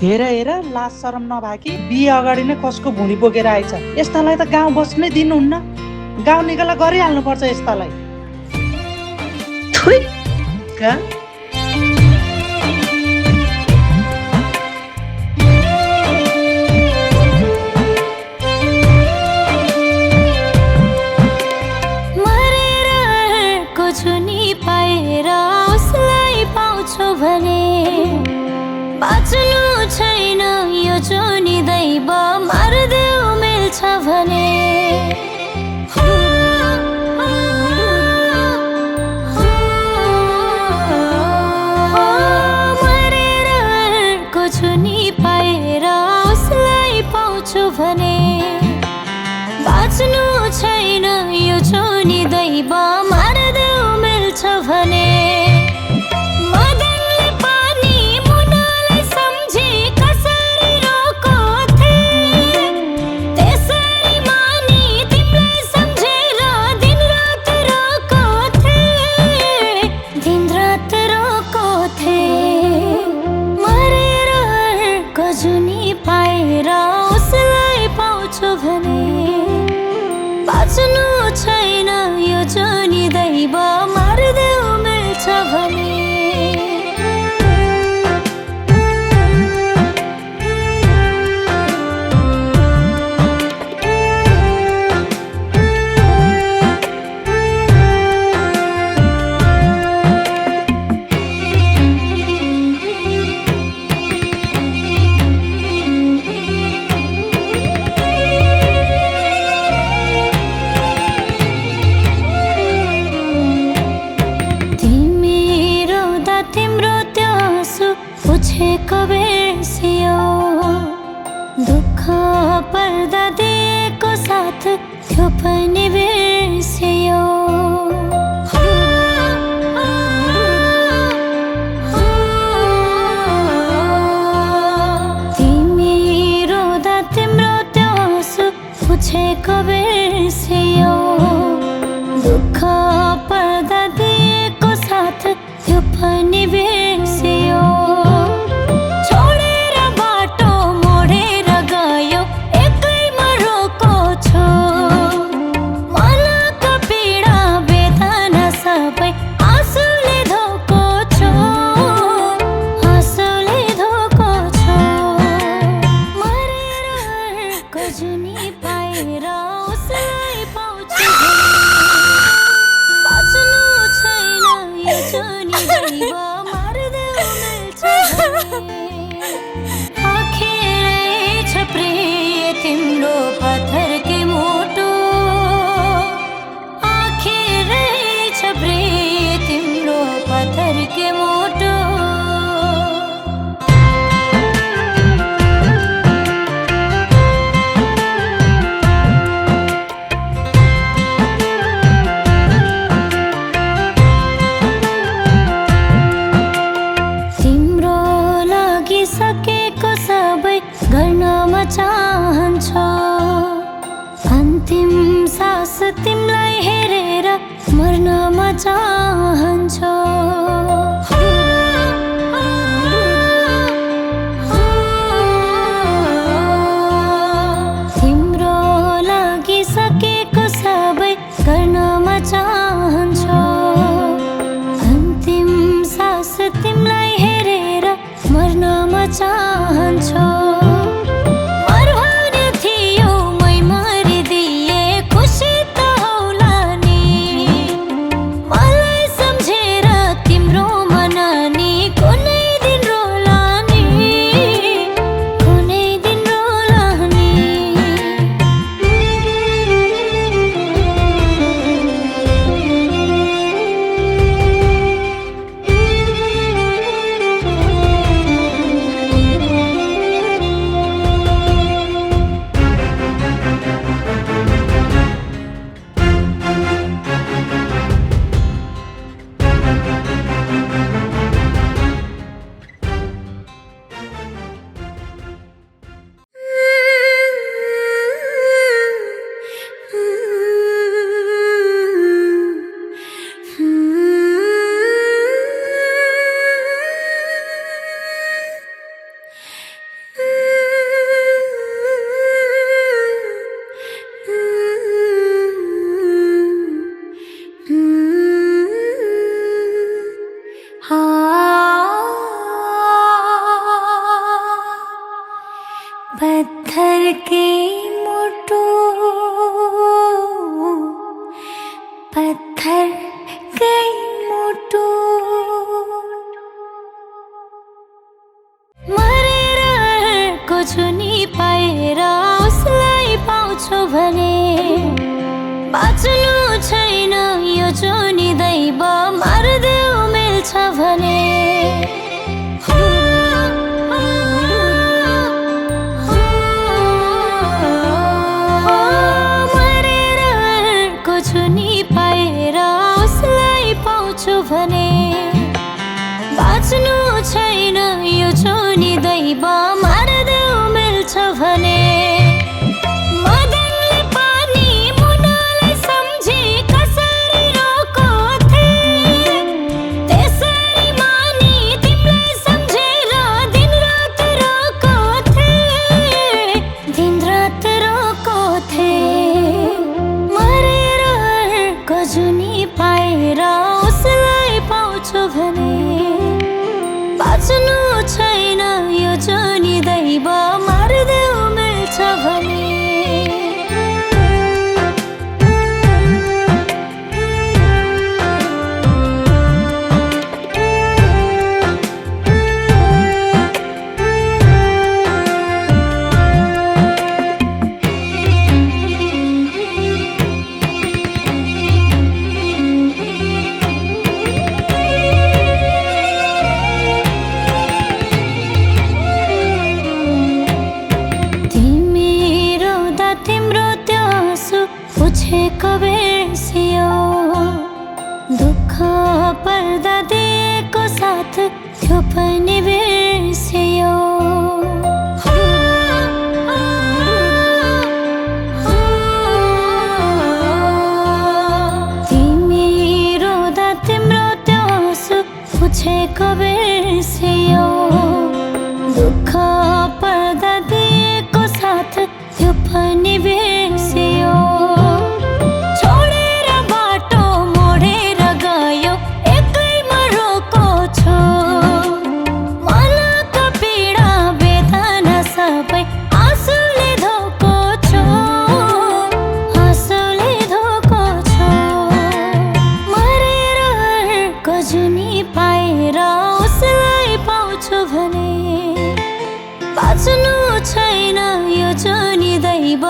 हेर हेर लाज शरम नभएकी बिहे अगाडि नै कसको भुँडी बोकेर आइछ। यस्तालाई त गाउँ बस्नै दिनुहुन्न। गाउँ निकाला गरिहाल्नुपर्छ यस्तालाई। थुइ का बाँच्नु छैन यो जोनी दैव मार्देऊ मिल्छ भने मरेर अर्को जुनी पाएर उसलाई पाउँछु भने बाँच्नु छैन यो जोनी दैव मार्देऊ मिल्छ भने बाँच्नु छैन यो जोनी दैव मार्देऊ मिल्छ भने दुःख पर्दा दिएको साथ त्यो पनि बिर्सियो तिमी रोदा तिम्रो त्यो आँसु पुछेको बिर्सियो दुःख पर्दा दिएको साथ त्यो पनि बिर्सियो तिम्रो पत्थर के मोटो आखिर रहेछ प्रिय तिम्रो पत्थर के मोटो तिम्रो लागिसकेको सबै गर्नमा चाहन्छ अन्तिम सास तिमीलाई हेरेर मर्नमा चाहन्छ तिम्रो लागिसकेको सबै गर्नमा चाहन्छ अन्तिम सास तिमीलाई हेरेर मर्नमा चाहन्छ भने बाँच्नु छैन यो जोनी दैव मार्देऊ मिल्छ भने मरेर अर्को जुनी पाएर उसलाई पाउँछु भने बाँच्नु छैन यो जोनी दैव मार्देऊ मिल्छ भने मदनले पनि मुनालाई सम्झी कसरी रोको थिए त्यसरी मानी तिमीलाई सम्झेर दिनरात रोको थिए दिनरात रोको थिए मरेर अर्को जुनी पाएर उसलाई पाउँछु भने बाँच्नु छैन यो जोनी दैव मार्देऊ मिल्छ भने पुछेको बिर्सियो दुःख पर्दा दिएको साथ त्यो पनि बिर्सियो तिमी रोदा तिम्रो त्यो आँसु पुछेको बिर्सियो दुःख पर्दा दिएको साथ त्यो पनि बिर्सियो बाँच्नु छैन यो जोनी दैव